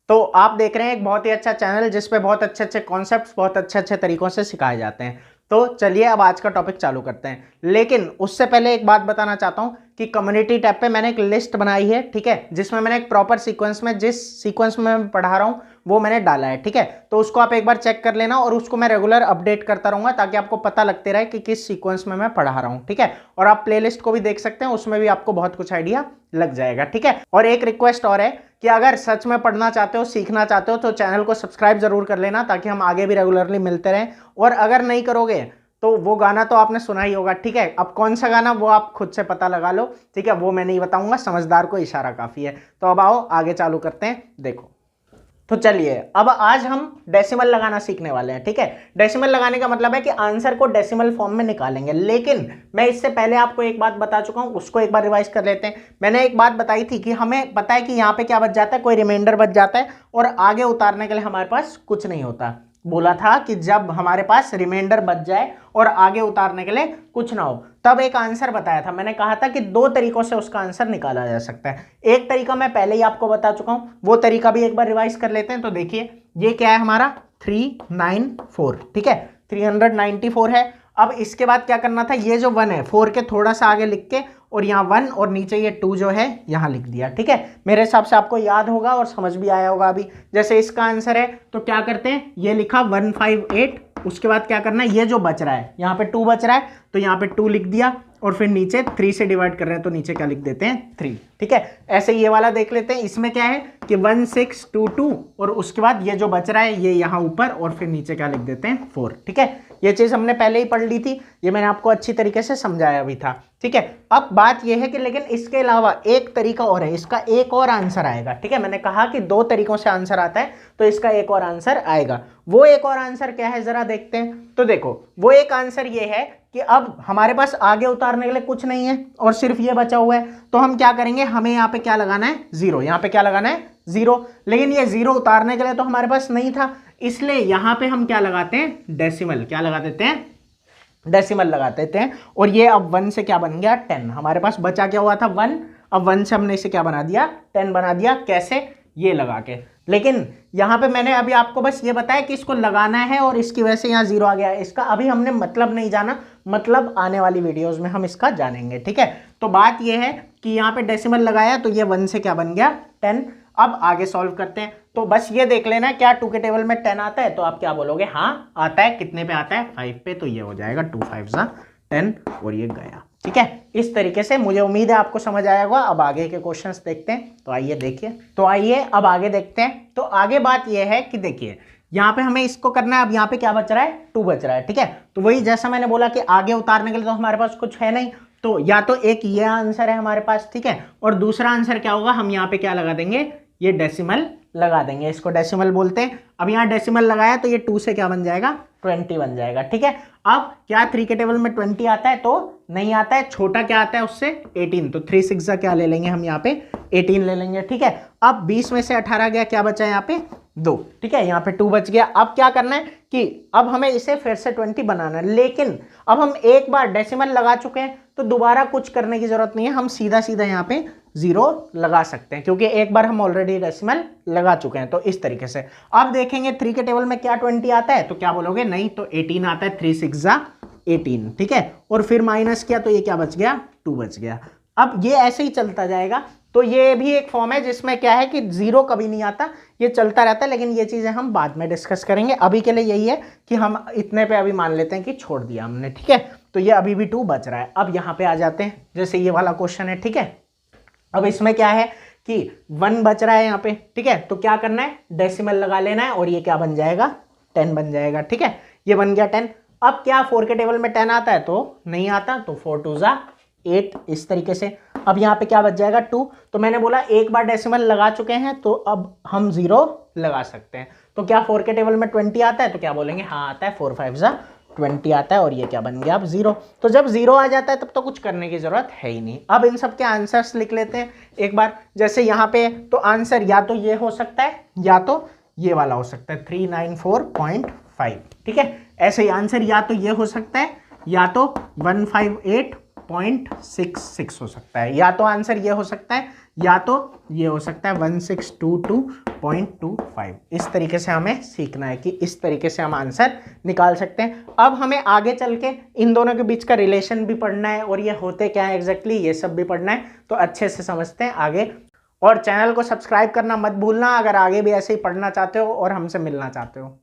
तो आप देख रहे हैं एक बहुत ही अच्छा चैनल जिस पे बहुत अच्छे अच्छे कॉन्सेप्ट्स बहुत अच्छे अच्छे तरीकों से सिखाए जाते हैं। तो चलिए अब आज का टॉपिक चालू करते हैं, लेकिन उससे पहले एक बात बताना चाहता हूं कि कम्युनिटी टैब पे मैंने एक लिस्ट बनाई है, ठीक है, जिसमें मैंने एक प्रॉपर सीक्वेंस में जिस सीक्वेंस में मैं पढ़ा रहा हूं वो मैंने डाला है, ठीक है। तो उसको आप एक बार चेक कर लेना और उसको मैं रेगुलर अपडेट करता रहूंगा ताकि आपको पता लगते रहे कि किस सीक्वेंस में मैं पढ़ा रहा हूं, ठीक है। और आप प्लेलिस्ट को भी देख सकते हैं, उसमें भी आपको बहुत कुछ आइडिया लग जाएगा, ठीक है। और एक रिक्वेस्ट और है कि अगर सच में पढ़ना चाहते हो, सीखना चाहते हो, तो चैनल को सब्सक्राइब जरूर कर लेना ताकि हम आगे भी रेगुलरली मिलते रहें। और अगर नहीं करोगे तो वो गाना तो आपने सुना ही होगा, ठीक है। अब कौन सा गाना वो आप खुद से पता लगा लो, ठीक है, वो मैं नहीं बताऊंगा, समझदार को इशारा काफी है। तो अब आओ आगे चालू करते हैं। देखो तो चलिए अब आज हम डेसिमल लगाना सीखने वाले हैं, ठीक है। डेसिमल लगाने का मतलब है कि आंसर को डेसिमल फॉर्म में निकालेंगे, लेकिन मैं इससे पहले आपको एक बात बता चुका हूं, उसको एक बार रिवाइज कर लेते हैं। मैंने एक बात बताई थी कि हमें पता है कि यहाँ पे क्या बच जाता है, कोई रिमाइंडर बच जाता है और आगे उतारने के लिए हमारे पास कुछ नहीं होता। बोला था कि जब हमारे पास रिमाइंडर बच जाए और आगे उतारने के लिए कुछ ना हो तब एक आंसर बताया था। मैंने कहा था कि दो तरीकों से उसका आंसर निकाला जा सकता है। एक तरीका मैं पहले ही आपको बता चुका हूं, वो तरीका भी एक बार रिवाइज कर लेते हैं। तो देखिए ये क्या है हमारा 394, ठीक है, 394 है। अब इसके बाद क्या करना था, ये जो 1 है 4 के थोड़ा सा आगे लिख के और यहाँ 1 और नीचे ये 2 जो है यहाँ लिख दिया, ठीक है। मेरे हिसाब से आपको याद होगा और समझ भी आया होगा। अभी जैसे इसका आंसर है तो क्या करते हैं, ये लिखा 158, उसके बाद क्या करना है, ये जो बच रहा है यहाँ पे 2 बच रहा है तो यहाँ पे 2 लिख दिया और फिर नीचे 3 से डिवाइड कर रहे हैं तो नीचे क्या लिख देते हैं 3, ठीक है। ऐसे ये वाला देख लेते हैं, इसमें क्या है कि 1622 और उसके बाद ये जो बच रहा है ये यहाँ ऊपर और फिर नीचे क्या लिख देते हैं 4, ठीक है। ये चीज हमने पहले ही पढ़ ली थी, ये मैंने आपको अच्छी तरीके से समझाया भी था, ठीक है। अब बात ये है कि लेकिन इसके अलावा एक तरीका और है, इसका एक और आंसर आएगा, ठीक है। मैंने कहा कि दो तरीकों से आंसर आता है तो इसका एक और आंसर आएगा। वो एक और आंसर क्या है जरा देखते हैं। तो देखो वो एक आंसर ये है कि अब हमारे पास आगे उतारने के लिए कुछ नहीं है और सिर्फ ये बचा हुआ है, तो हम क्या करेंगे, हमें यहाँ पे क्या लगाना है 0, यहाँ पे क्या लगाना है 0। लेकिन ये 0 उतारने के लिए तो हमारे पास नहीं था, इसलिए यहाँ पे हम क्या लगाते हैं डेसिमल, क्या लगा देते हैं डेसिमल लगा देते हैं। और ये अब 1 से क्या बन गया 10, हमारे पास बचा क्या हुआ था 1, अब 1 से हमने इसे क्या बना दिया 10 बना दिया। कैसे, ये लगा के। लेकिन यहाँ पे मैंने अभी आपको बस ये बताया कि इसको लगाना है और इसकी वजह से यहाँ 0 आ गया है, इसका अभी हमने मतलब नहीं जाना, मतलब आने वाली वीडियोस में हम इसका जानेंगे, ठीक है। तो बात ये है कि यहाँ पे डेसिमल लगाया तो ये 1 से क्या बन गया 10। अब आगे सॉल्व करते हैं, तो बस ये देख लेना क्या 2 के टेबल में 10 आता है, तो आप क्या बोलोगे, हाँ आता है। कितने पे आता है 5 पे, तो ये हो जाएगा 2 5 10 और ये गया, ठीक है। इस तरीके से मुझे उम्मीद है आपको समझ आया होगा। अब आगे के क्वेश्चंस देखते हैं, तो आइए देखिए, तो आइए अब आगे देखते हैं। तो आगे बात यह है कि देखिए यहाँ पे हमें इसको करना है, अब यहाँ पे क्या बच रहा है 2 बच रहा है, ठीक है। तो वही जैसा मैंने बोला कि आगे उतारने के लिए तो हमारे पास कुछ है नहीं, तो या तो एक ये आंसर है हमारे पास, ठीक है, और दूसरा आंसर क्या होगा, हम यहाँ पे क्या लगा देंगे, ये डेसिमल लगा देंगे, इसको डेसिमल बोलते हैं। अब यहाँ डेसिमल लगाया तो ये 2 से क्या बन जाएगा 20 बन जाएगा, ठीक है। अब क्या 3 के टेबल में 20 आता है, तो नहीं आता है। छोटा क्या आता है उससे 18, तो 3 6 क्या ले लेंगे हम यहाँ पे 18 ले लेंगे, ठीक है। अब 20 में से 18 गया, क्या बचा यहाँ पे 2, ठीक है, यहाँ पे 2 बच गया। अब क्या करना है कि अब हमें इसे फिर से 20 बनाना है, लेकिन अब हम एक बार डेसिमल लगा चुके हैं तो दोबारा कुछ करने की जरूरत नहीं है, हम सीधा सीधा यहाँ पे 0 लगा सकते हैं क्योंकि एक बार हम ऑलरेडी डेसिमल लगा चुके हैं। तो इस तरीके से अब देखेंगे 3 के टेबल में क्या 20 आता है, तो क्या बोलोगे, नहीं, तो 18 आता है, 3 6 18, ठीक है। और फिर माइनस किया तो ये क्या बच गया 2 बच गया। अब ये ऐसे ही चलता जाएगा, तो ये भी एक फॉर्म है जिसमें क्या है कि 0 कभी नहीं आता, ये चलता रहता है, लेकिन ये चीजें हम बाद में डिस्कस करेंगे। अभी के लिए यही है कि हम इतने पे अभी मान लेते हैं कि छोड़ दिया हमने, ठीक है। तो ये अभी भी 2 बच रहा है। अब यहाँ पे आ जाते हैं, जैसे ये वाला क्वेश्चन है, ठीक है। अब इसमें क्या है कि 1 बच रहा है यहाँ पे, ठीक है, तो क्या करना है डेसिमल लगा लेना है और ये क्या बन जाएगा 10 बन जाएगा, ठीक है, ये बन गया 10। अब क्या 4 के टेबल में 10 आता है, तो नहीं आता, तो 4 2 8, इस तरीके से। अब यहाँ पे क्या बच जाएगा 2, तो मैंने बोला एक बार डेसिमल लगा चुके हैं तो अब हम 0 लगा सकते हैं। तो क्या 4 के टेबल में 20 आता है, तो क्या बोलेंगे, हाँ आता है, 4 5 20 आता है और ये क्या बन गया अब 0। तो जब 0 आ जाता है तब तो कुछ करने की जरूरत है ही नहीं। अब इन सब के आंसर्स लिख लेते हैं एक बार। जैसे यहाँ पे तो आंसर या तो ये हो सकता है या तो ये वाला हो सकता है 394.5, ठीक है। ऐसे ही आंसर या तो ये हो सकता है या तो 158 0.66 हो सकता है। या तो आंसर ये हो सकता है या तो ये हो सकता है 1622.25। इस तरीके से हमें सीखना है कि इस तरीके से हम आंसर निकाल सकते हैं। अब हमें आगे चल के इन दोनों के बीच का रिलेशन भी पढ़ना है और ये होते क्या है एग्जैक्टली ये सब भी पढ़ना है। तो अच्छे से समझते हैं आगे, और चैनल को सब्सक्राइब करना मत भूलना अगर आगे भी ऐसे ही पढ़ना चाहते हो और हमसे मिलना चाहते हो।